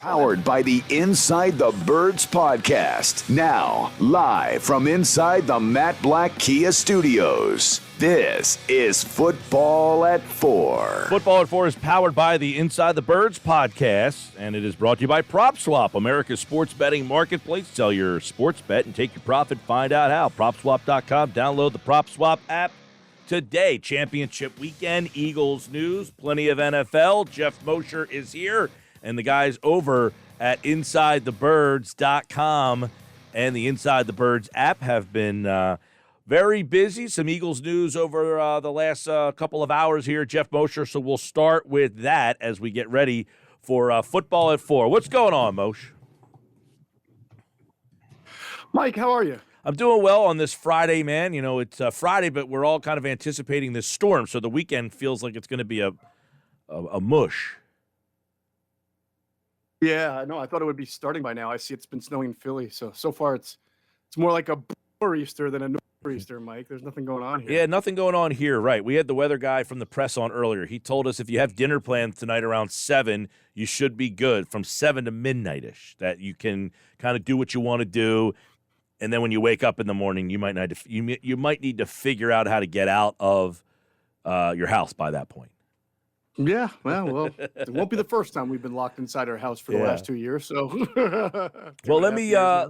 Powered by the Inside the Birds podcast. Now, live from inside the Matt Black Kia Studios. This is Football at 4. Football at 4 is powered by the Inside the Birds podcast, and it is brought to you by PropSwap, America's sports betting marketplace. Sell your sports bet and take your profit. Find out how. PropSwap.com. Download the PropSwap app today. Championship weekend, Eagles news, plenty of NFL. Geoff Mosher is here. And the guys over at InsideTheBirds.com and the Inside the Birds app have been very busy. Some Eagles news over the last couple of hours here, Geoff Mosher. So we'll start with that as we get ready for Football at 4. What's going on, Moshe? Mike, how are you? I'm doing well on this Friday, man. You know, it's Friday, but we're all kind of anticipating this storm. So the weekend feels like it's going to be a mush. Yeah, I know. I thought it would be starting by now. I see it's been snowing in Philly. So far it's more like a nor'easter than a nor'easter, Mike. There's nothing going on here. Yeah, nothing going on here, right. We had the weather guy from the press on earlier. He told us if you have dinner plans tonight around 7, you should be good from 7 to midnight-ish, that you can kind of do what you want to do. And then when you wake up in the morning, you might need to figure out how to get out of your house by that point. Yeah, well, it won't be the first time we've been locked inside our house for the last 2 years. So, well,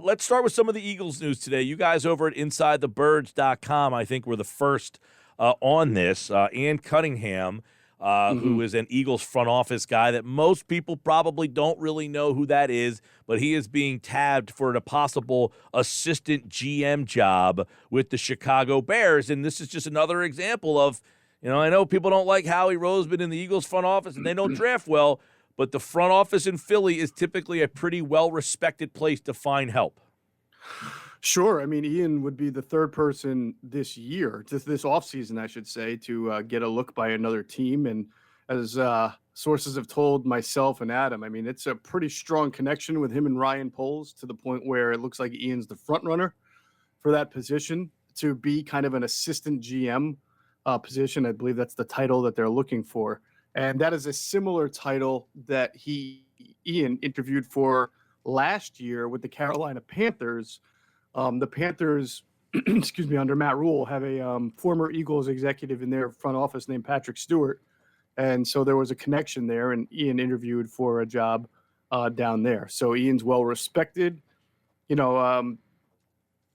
let's start with some of the Eagles news today. You guys over at InsideTheBirds.com, I think, were the first on this. Ann Cunningham, who is an Eagles front office guy that most people probably don't really know who that is, but he is being tabbed for a possible assistant GM job with the Chicago Bears, and this is just another example of. You know, I know people don't like Howie Roseman in the Eagles front office, and they don't draft well, but the front office in Philly is typically a pretty well-respected place to find help. Sure. I mean, Ian would be the third person this year, this offseason, I should say, to get a look by another team. And as sources have told myself and Adam, I mean, it's a pretty strong connection with him and Ryan Poles to the point where it looks like Ian's the front runner for that position to be kind of an assistant GM position. I believe that's the title that they're looking for. And that is a similar title that Ian interviewed for last year with the Carolina Panthers. The Panthers, excuse me, under Matt Rule, have a former Eagles executive in their front office named Patrick Stewart. And so there was a connection there, and Ian interviewed for a job down there. So Ian's well respected. You know,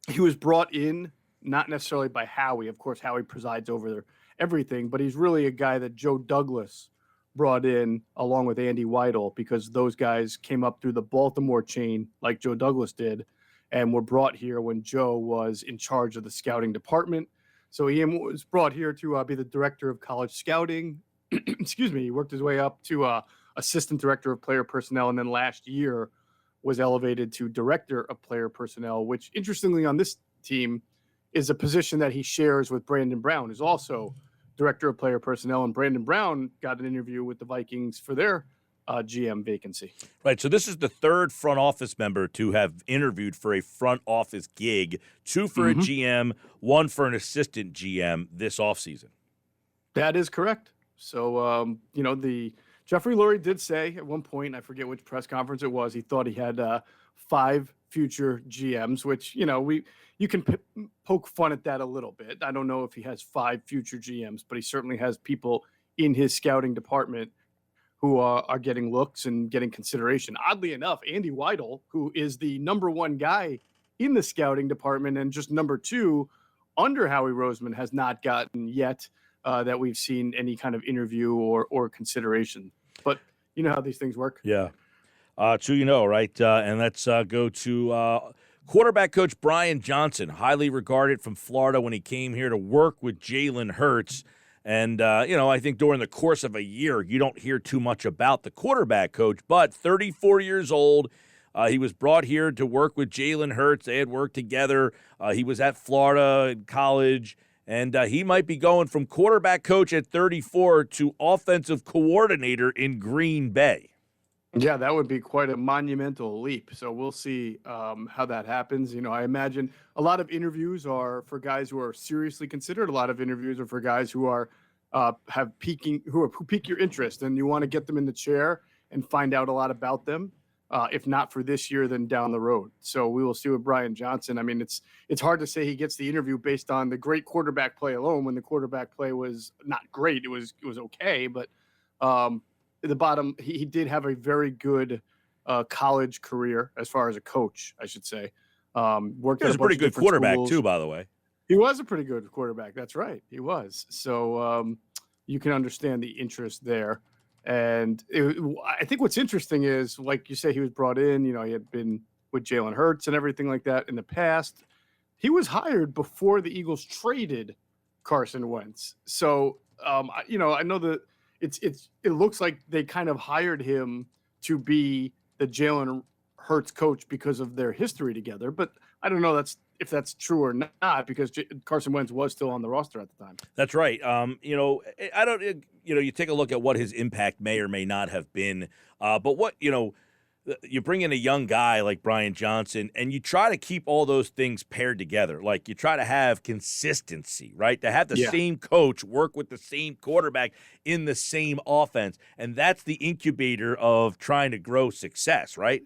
he was brought in not necessarily by Howie. Of course, Howie presides over everything, but he's really a guy that Joe Douglas brought in along with Andy Weidel, because those guys came up through the Baltimore chain like Joe Douglas did and were brought here when Joe was in charge of the scouting department. So Ian was brought here to be the director of college scouting. Excuse me. He worked his way up to assistant director of player personnel, and then last year was elevated to director of player personnel, which interestingly on this team is a position that he shares with Brandon Brown, who's also director of player personnel. And Brandon Brown got an interview with the Vikings for their GM vacancy. Right. So this is the third front office member to have interviewed for a front office gig, 2 for a GM, 1 for an assistant GM this offseason. That is correct. So, you know, Jeffrey Lurie did say at one point, I forget which press conference it was, he thought he had 5 future GMs, which, you know, you can poke fun at that a little bit. I don't know if he has 5 future GMs, but he certainly has people in his scouting department who are getting looks and getting consideration. Oddly enough, Andy Weidel, who is the number 1 guy in the scouting department and just number 2 under Howie Roseman, has not gotten yet that we've seen any kind of interview or consideration. But you know how these things work. Yeah. So you know, right? And let's go to quarterback coach Brian Johnson, highly regarded from Florida when he came here to work with Jalen Hurts. And, you know, I think during the course of a year, you don't hear too much about the quarterback coach, but 34 years old. He was brought here to work with Jalen Hurts. They had worked together. He was at Florida in college, and he might be going from quarterback coach at 34 to offensive coordinator in Green Bay. Yeah, that would be quite a monumental leap. So we'll see how that happens. You know, I imagine a lot of interviews are for guys who are seriously considered. A lot of interviews are for guys who are who pique your interest, and you want to get them in the chair and find out a lot about them. if not for this year, then down the road. So we will see with Brian Johnson. I mean, it's hard to say he gets the interview based on the great quarterback play alone, when the quarterback play was not great. It was okay, but the bottom, he did have a very good college career as far as a coach, I should say. Worked. He was a pretty good quarterback schools. Too, by the way. He was a pretty good quarterback. That's right, he was. So you can understand the interest there. And I think what's interesting is, like you say, he was brought in. You know, he had been with Jalen Hurts and everything like that in the past. He was hired before the Eagles traded Carson Wentz. So you know, I know that it looks like they kind of hired him to be the Jalen Hurts coach because of their history together, but I don't know if that's true or not, because Carson Wentz was still on the roster at the time. That's right. You know, I don't. You know, you take a look at what his impact may or may not have been, but what you bring in a young guy like Brian Johnson, and you try to keep all those things paired together. Like, you try to have consistency, right? To have the same coach work with the same quarterback in the same offense, and that's the incubator of trying to grow success, right?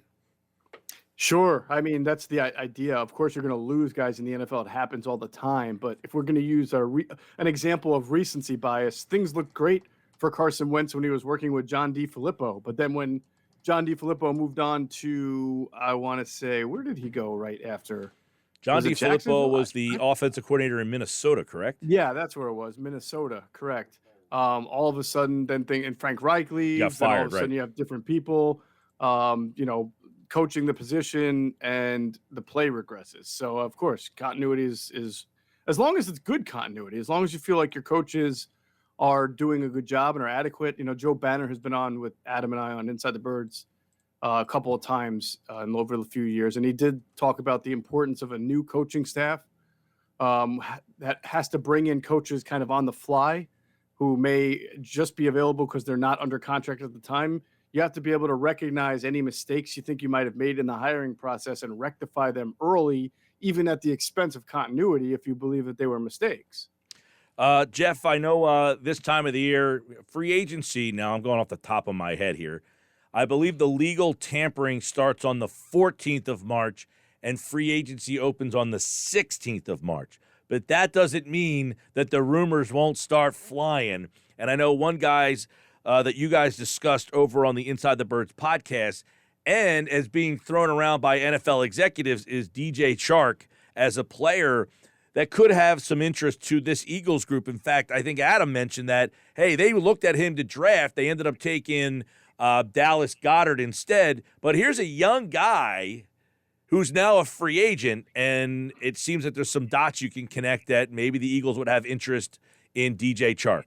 Sure. I mean, that's the idea. Of course, you're going to lose guys in the NFL. It happens all the time. But if we're going to use an example of recency bias, things looked great for Carson Wentz when he was working with John DeFilippo. But then when John DeFilippo moved on to, I want to say, where did he go right after? John DeFilippo was the offensive coordinator in Minnesota, correct? Yeah, that's where it was. Minnesota, correct. All of a sudden, then and Frank Reich leaves. Got fired, all of a sudden, you have different people. You know, coaching the position, and the play regresses. So of course, continuity is as long as it's good continuity, as long as you feel like your coaches are doing a good job and are adequate. You know, Joe Banner has been on with Adam and I on Inside the Birds a couple of times over the few years, and he did talk about the importance of a new coaching staff that has to bring in coaches kind of on the fly, who may just be available because they're not under contract at the time. You have to be able to recognize any mistakes you think you might have made in the hiring process and rectify them early, even at the expense of continuity, if you believe that they were mistakes. Geoff, I know this time of the year, free agency, now I'm going off the top of my head here. I believe the legal tampering starts on the 14th of March and free agency opens on the 16th of March. But that doesn't mean that the rumors won't start flying. And I know one guy's that you guys discussed over on the Inside the Birds podcast, and as being thrown around by NFL executives, is DJ Chark as a player that could have some interest to this Eagles group. In fact, I think Adam mentioned that, hey, they looked at him to draft. They ended up taking Dallas Goedert instead. But here's a young guy who's now a free agent, and it seems that there's some dots you can connect that maybe the Eagles would have interest in DJ Chark.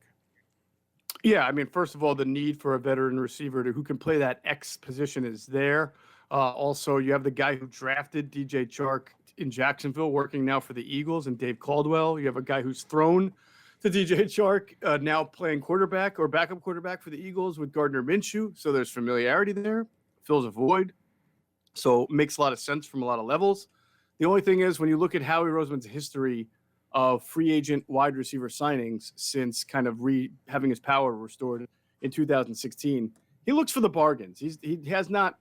Yeah, I mean, first of all, the need for a veteran receiver who can play that X position is there. Also, you have the guy who drafted DJ Chark in Jacksonville working now for the Eagles, and Dave Caldwell. You have a guy who's thrown to DJ Chark now playing quarterback or backup quarterback for the Eagles with Gardner Minshew. So there's familiarity there, fills a void. So it makes a lot of sense from a lot of levels. The only thing is, when you look at Howie Roseman's history of free agent wide receiver signings since kind of having his power restored in 2016, he looks for the bargains. He has not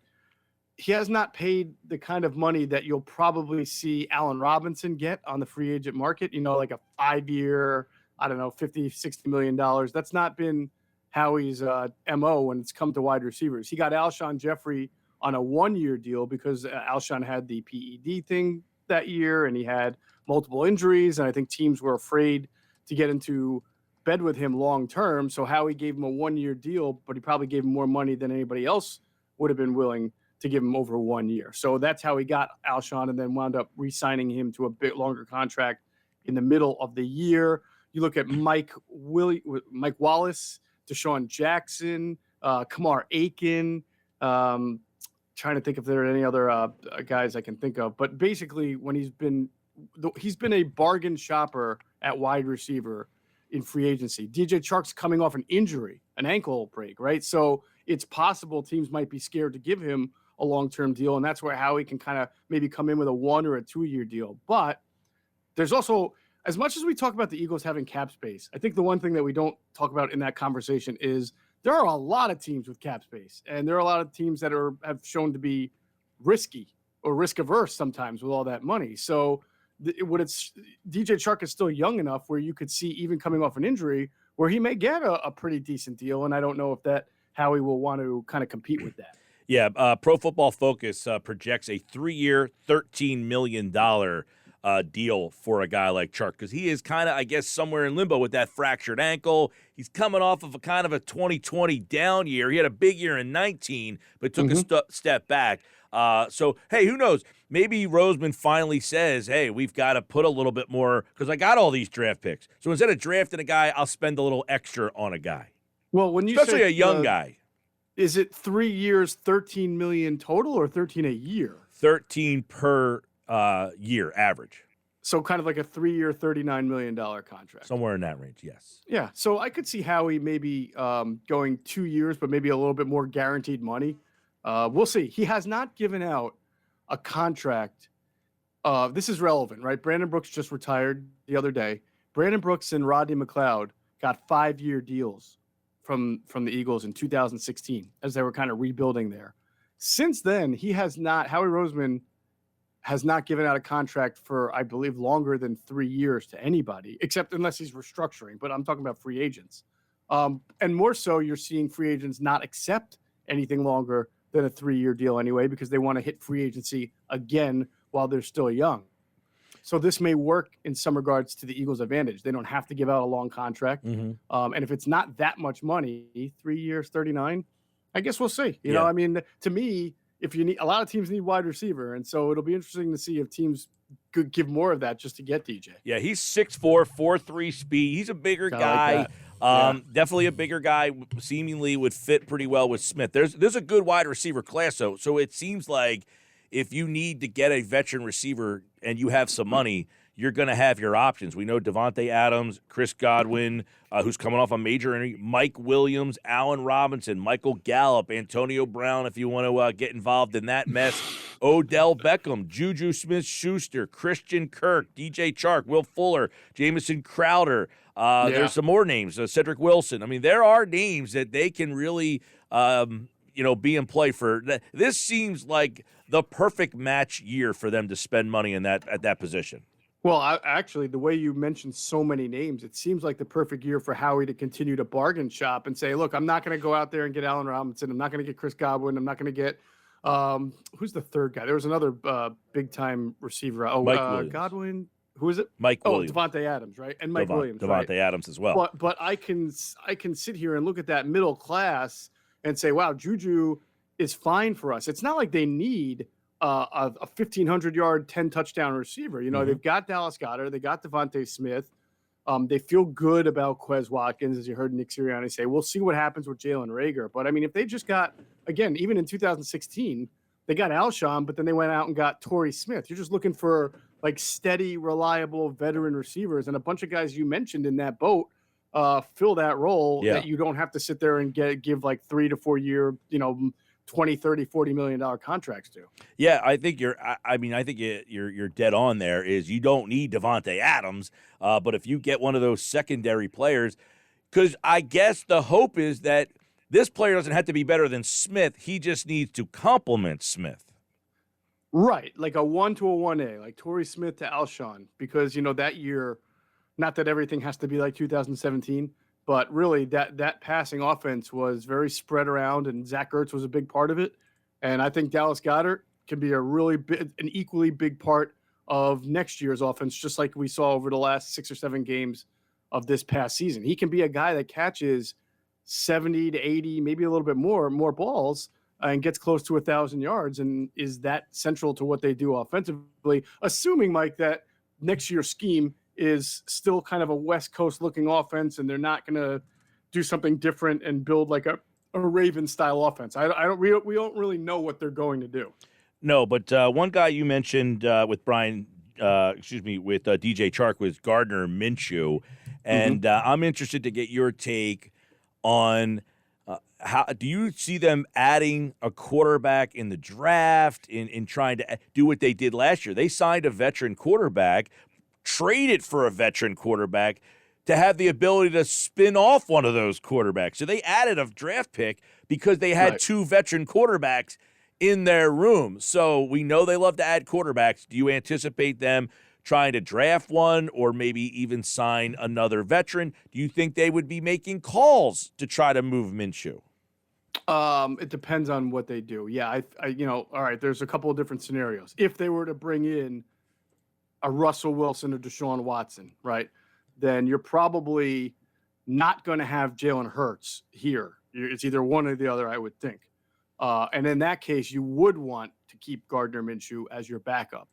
paid the kind of money that you'll probably see Allen Robinson get on the free agent market, you know, like a 5-year, I don't know, $50-60 million. That's not been Howie's MO when it's come to wide receivers. He got Alshon Jeffrey on a 1-year deal because Alshon had the PED thing that year, and he had multiple injuries, and I think teams were afraid to get into bed with him long term. So Howie gave him a 1-year deal, but he probably gave him more money than anybody else would have been willing to give him over 1 year. So that's how he got Alshon, and then wound up re-signing him to a bit longer contract in the middle of the year. You look at Mike Wallace, Deshaun Jackson, Kamar Aiken. Trying to think if there are any other guys I can think of, but basically when he's been a bargain shopper at wide receiver in free agency. DJ Chark's coming off an injury, an ankle break, right? So it's possible teams might be scared to give him a long-term deal, and that's where Howie can kind of maybe come in with a 1 or a 2-year deal. But there's also, as much as we talk about the Eagles having cap space, I think the one thing that we don't talk about in that conversation is there are a lot of teams with cap space, and there are a lot of teams that have shown to be risky or risk averse sometimes with all that money. So DJ Chark is still young enough where you could see, even coming off an injury, where he may get a pretty decent deal. And I don't know if Howie will want to kind of compete with that. Yeah, Pro Football Focus projects a 3-year, $13 million deal for a guy like Chark, because he is kind of, I guess, somewhere in limbo with that fractured ankle. He's coming off of a kind of a 2020 down year. He had a big year in 19, but took a step back. So, hey, who knows? Maybe Roseman finally says, hey, we've got to put a little bit more, because I got all these draft picks. So instead of drafting a guy, I'll spend a little extra on a guy. Well, when you especially say, a young guy. Is it 3 years, $13 million total, or 13 a year? 13 per year average. So kind of like a 3-year, $39 million contract. Somewhere in that range, yes. Yeah, so I could see Howie maybe going 2 years, but maybe a little bit more guaranteed money. We'll see. He has not given out a contract. This is relevant, right? Brandon Brooks just retired the other day. Brandon Brooks and Rodney McLeod got 5-year deals from the Eagles in 2016 as they were kind of rebuilding there. Since then, Howie Roseman has not given out a contract for, I believe, longer than 3 years to anybody, except unless he's restructuring. But I'm talking about free agents. And more so, you're seeing free agents not accept anything longer than a 3-year deal anyway, because they want to hit free agency again while they're still young. So this may work in some regards to the Eagles' advantage. They don't have to give out a long contract. And if it's not that much money, 3 years, 39, I guess we'll see. You know, I mean, to me, if you need, a lot of teams need wide receiver. And so it'll be interesting to see if teams could give more of that just to get DJ. Yeah, he's 6'4", 4'3" speed. He's a bigger guy. Definitely a bigger guy, seemingly would fit pretty well with Smith. There's a good wide receiver class, though. So it seems like if you need to get a veteran receiver and you have some money, you're going to have your options. We know Devontae Adams, Chris Godwin, who's coming off a major injury, Mike Williams, Allen Robinson, Michael Gallup, Antonio Brown, if you want to get involved in that mess, Odell Beckham, Juju Smith-Schuster, Christian Kirk, DJ Chark, Will Fuller, Jamison Crowder. There's some more names, Cedric Wilson. I mean, there are names that they can really be in play for. This seems like the perfect match year for them to spend money at that position. Well, actually, the way you mentioned so many names, it seems like the perfect year for Howie to continue to bargain shop and say, look, I'm not going to go out there and get Allen Robinson. I'm not going to get Chris Godwin. I'm not going to get who's the third guy? There was another big-time receiver. Godwin. Who is it? Mike Williams. Devontae Adams, right? And Mike Williams. Devontae Adams as well. But I can sit here and look at that middle class and say, wow, Juju is fine for us. It's not like they need a 1,500-yard, 10-touchdown receiver. You know, they've got Dallas Goedert. They got Devontae Smith. They feel good about Quez Watkins, as you heard Nick Sirianni say. We'll see what happens with Jalen Reagor. But, I mean, if they just got, again, even in 2016, they got Alshon, but then they went out and got Torrey Smith. You're just looking for, like, steady, reliable veteran receivers. And a bunch of guys you mentioned in that boat fill that role that you don't have to sit there and give like 3 to 4 year, $20, $30, $40 million contracts to. Yeah, I think you're dead on there. Is you don't need Devontae Adams, but if you get one of those secondary players, because I guess the hope is that this player doesn't have to be better than Smith. He just needs to complement Smith. Right, like a 1 to a 1A, like Torrey Smith to Alshon, because that year, not that everything has to be like 2017. But really, that passing offense was very spread around, and Zach Ertz was a big part of it. And I think Dallas Goedert can be an equally big part of next year's offense, just like we saw over the last 6 or 7 games of this past season. He can be a guy that catches 70 to 80, maybe a little bit more balls, and gets close to 1,000 yards, and is that central to what they do offensively, assuming, Mike, that next year's scheme is still kind of a West Coast looking offense, and they're not going to do something different and build like a Raven style offense. We don't really know what they're going to do. No, but one guy you mentioned with DJ Chark was Gardner Minshew, and I'm interested to get your take on how do you see them adding a quarterback in the draft in trying to do what they did last year? They signed a veteran quarterback, traded for a veteran quarterback to have the ability to spin off one of those quarterbacks. So they added a draft pick because they had two veteran quarterbacks in their room. So we know they love to add quarterbacks. Do you anticipate them trying to draft one or maybe even sign another veteran? Do you think they would be making calls to try to move Minshew? It depends on what they do. Yeah, all right, there's a couple of different scenarios. If they were to bring in a Russell Wilson or Deshaun Watson, right, then you're probably not going to have Jalen Hurts here. It's either one or the other, I would think. And in that case, you would want to keep Gardner Minshew as your backup.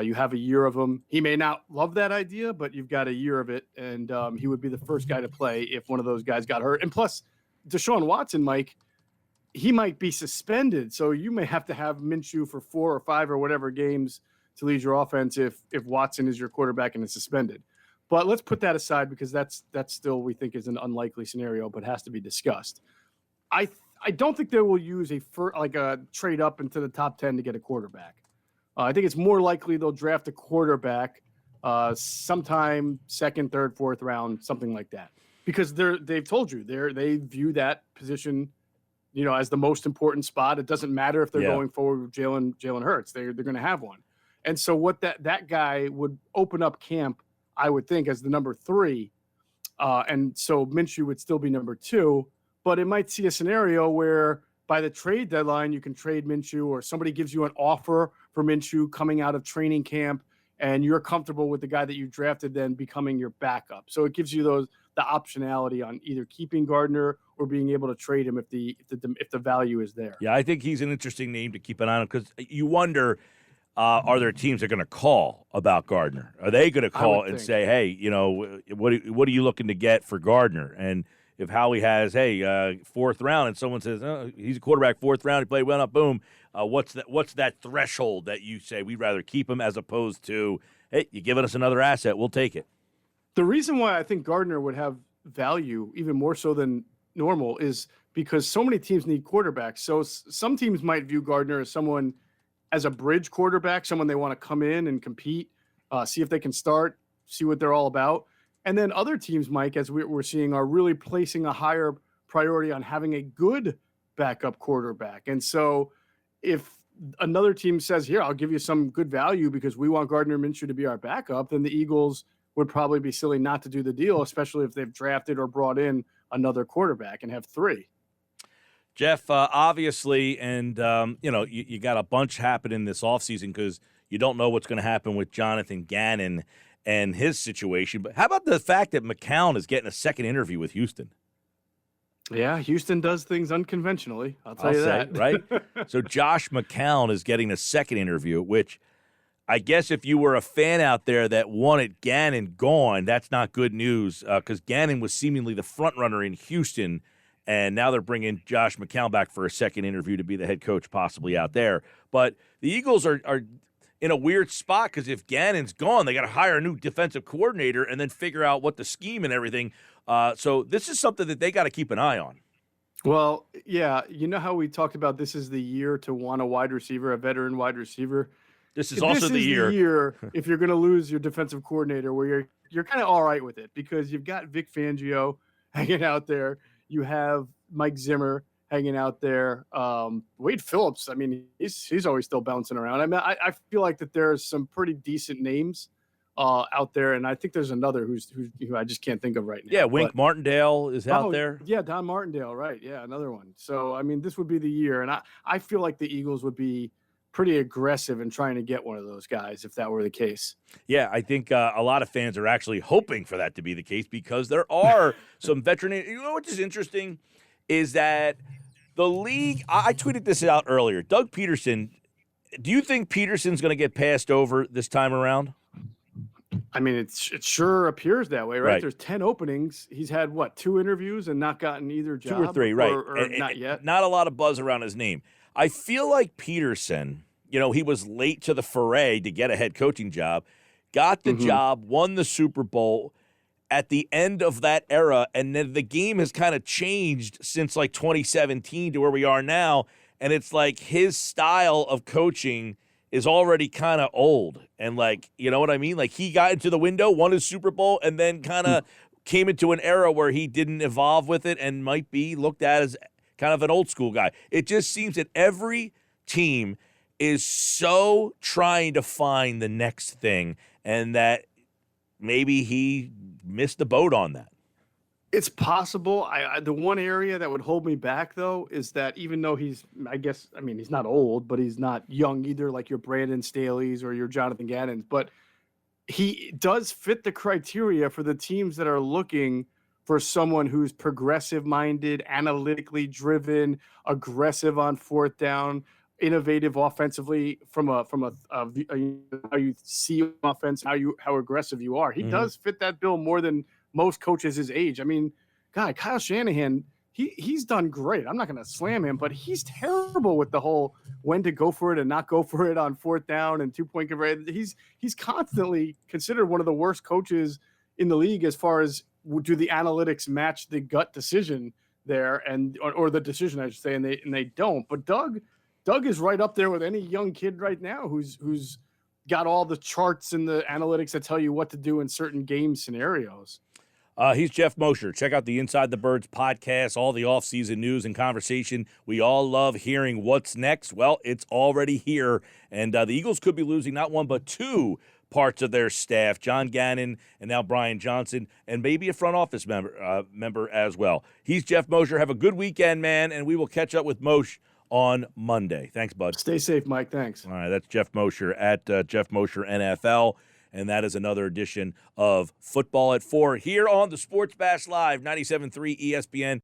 You have a year of him. He may not love that idea, but you've got a year of it, and he would be the first guy to play if one of those guys got hurt. And plus, Deshaun Watson, Mike, he might be suspended, so you may have to have Minshew for 4 or 5 or whatever games to lead your offense if Watson is your quarterback and is suspended. But let's put that aside because that's still we think is an unlikely scenario, but has to be discussed. I don't think they will use a trade up into the top 10 to get a quarterback. I think it's more likely they'll draft a quarterback sometime second, third, fourth round, something like that, because they've told you they view that position, as the most important spot. It doesn't matter if they're going forward with Jalen Hurts; they're going to have one. And so what that guy would open up camp, I would think, as the number 3. And so Minshew would still be number 2, but it might see a scenario where by the trade deadline, you can trade Minshew or somebody gives you an offer for Minshew coming out of training camp and you're comfortable with the guy that you drafted then becoming your backup. So it gives you the optionality on either keeping Gardner or being able to trade him if the value is there. Yeah, I think he's an interesting name to keep an eye on because you wonder, are there teams that are going to call about Gardner? Are they going to call and say, hey, what are you looking to get for Gardner? And if Howie has, fourth round, and someone says, oh, he's a quarterback, fourth round, he played well enough, boom, what's that threshold that you say we'd rather keep him as opposed to, hey, you giving us another asset, we'll take it? The reason why I think Gardner would have value even more so than normal is because so many teams need quarterbacks. So some teams might view Gardner as a bridge quarterback, someone they want to come in and compete, see if they can start, see what they're all about. And then other teams, Mike, as we're seeing, are really placing a higher priority on having a good backup quarterback. And so if another team says, here, I'll give you some good value because we want Gardner Minshew to be our backup, then the Eagles would probably be silly not to do the deal, especially if they've drafted or brought in another quarterback and have 3. Geoff, obviously, and, you got a bunch happening this offseason because you don't know what's going to happen with Jonathan Gannon and his situation. But how about the fact that McCown is getting a second interview with Houston? Yeah, Houston does things unconventionally. I'll tell you that. Right? So Josh McCown is getting a second interview, which I guess if you were a fan out there that wanted Gannon gone, that's not good news because Gannon was seemingly the front runner in Houston, and now they're bringing Josh McCown back for a second interview to be the head coach possibly out there. But the Eagles are in a weird spot because if Gannon's gone, they got to hire a new defensive coordinator and then figure out what the scheme and everything. So this is something that they got to keep an eye on. Well, yeah, you know how we talked about this is the year to want a wide receiver, a veteran wide receiver. This is also the year if you're going to lose your defensive coordinator where you're kind of all right with it because you've got Vic Fangio hanging out there. You have Mike Zimmer hanging out there. Wade Phillips, I mean, he's always still bouncing around. I mean, I feel like that there's some pretty decent names out there, and I think there's another who I just can't think of right now. Yeah, Wink Martindale is out there. Yeah, Don Martindale, right. Yeah, another one. So, I mean, this would be the year, and I feel like the Eagles would be pretty aggressive in trying to get one of those guys if that were the case. Yeah, I think a lot of fans are actually hoping for that to be the case because there are some veteran. You know what's interesting is that the league. I tweeted this out earlier. Doug Peterson. Do you think Peterson's going to get passed over this time around? I mean, it sure appears that way, right? There's 10 openings. He's had, 2 interviews and not gotten either job? 2 or 3, right. Or not yet. Not a lot of buzz around his name. I feel like Peterson, he was late to the foray to get a head coaching job, got the job, won the Super Bowl at the end of that era, and then the game has kind of changed since, 2017 to where we are now, and it's like his style of coaching is already kind of old. And, you know what I mean? He got into the window, won his Super Bowl, and then kind of came into an era where he didn't evolve with it and might be looked at as kind of an old school guy. It just seems that every team is so trying to find the next thing, and that maybe he missed the boat on that. It's possible. The one area that would hold me back, though, is that even though he's not old, but he's not young either, like your Brandon Staley's or your Jonathan Gannon's, but he does fit the criteria for the teams that are looking for someone who's progressive-minded, analytically driven, aggressive on fourth down, innovative offensively from a how you see offense, how aggressive you are. He does fit that bill more than most coaches his age. I mean, God, Kyle Shanahan, he's done great. I'm not going to slam him, but he's terrible with the whole when to go for it and not go for it on fourth down and 2-point conversion. He's constantly considered one of the worst coaches in the league as far as do the analytics match the gut decision there or the decision I should say, and they don't. But Doug is right up there with any young kid right now who's got all the charts and the analytics that tell you what to do in certain game scenarios. He's Geoff Mosher. Check out the Inside the Birds podcast, all the offseason news and conversation. We all love hearing what's next. Well, it's already here, and the Eagles could be losing not one but two parts of their staff, John Gannon and now Brian Johnson, and maybe a front office member as well. He's Geoff Mosher. Have a good weekend, man, and we will catch up with Moshe on Monday. Thanks, bud. Stay safe, Mike. Thanks. All right, that's Geoff Mosher at Geoff Mosher NFL. And that is another edition of Football at 4 here on the Sports Bash Live, 97.3 ESPN.